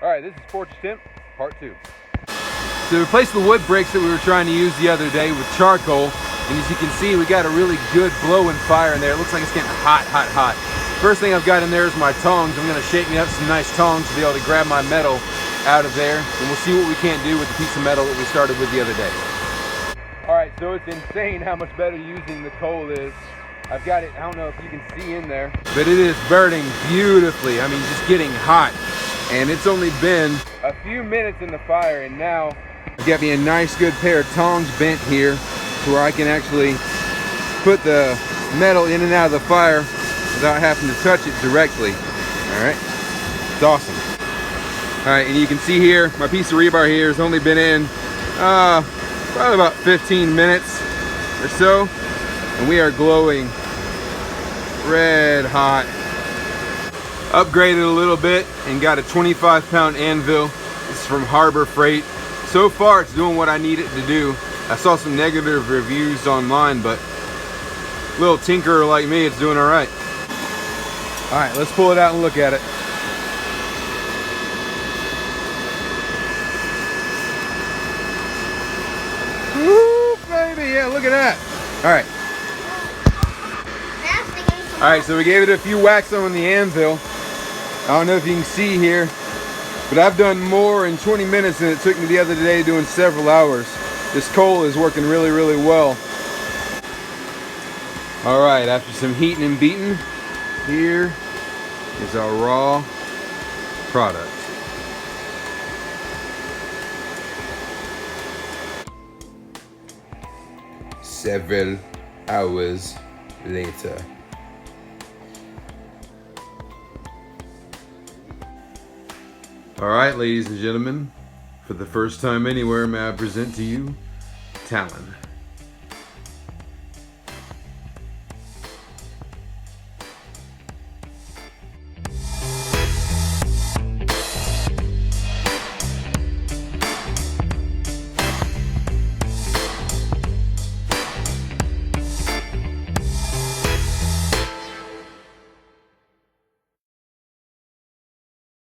Alright, this is Porch Temp, part 2. So we replaced the wood bricks that we were trying to use the other day with charcoal. And as you can see, we got a really good blowing fire in there. It looks like it's getting hot, hot, hot. First thing I've got in there is my tongs. I'm gonna shake me up some nice tongs to be able to grab my metal out of there. And we'll see what we can't do with the piece of metal that we started with the other day. Alright, so it's insane how much better using the coal is. I've got it, I don't know if you can see in there, but it is burning beautifully. I mean, just getting hot. And it's only been a few minutes in the fire, and now I've got me a nice good pair of tongs bent here to where I can actually put the metal in and out of the fire without having to touch it directly. Alright, it's awesome. Alright, and you can see here, my piece of rebar here has only been in probably about 15 minutes or so, and we are glowing red hot. Upgraded a little bit and got a 25-pound anvil. This is from Harbor Freight. So far it's doing what I need it to do. I saw some negative reviews online, but a little tinkerer like me, it's doing alright. Alright, let's pull it out and look at it. Woo, baby, yeah, look at that. Alright. Alright, so we gave it a few whacks on the anvil. I don't know if you can see here, but I've done more in 20 minutes than it took me the other day doing several hours. This coal is working really, really well. Alright, after some heating and beating, here is our raw product. Several hours later. Alright, ladies and gentlemen, for the first time anywhere, may I present to you Talon.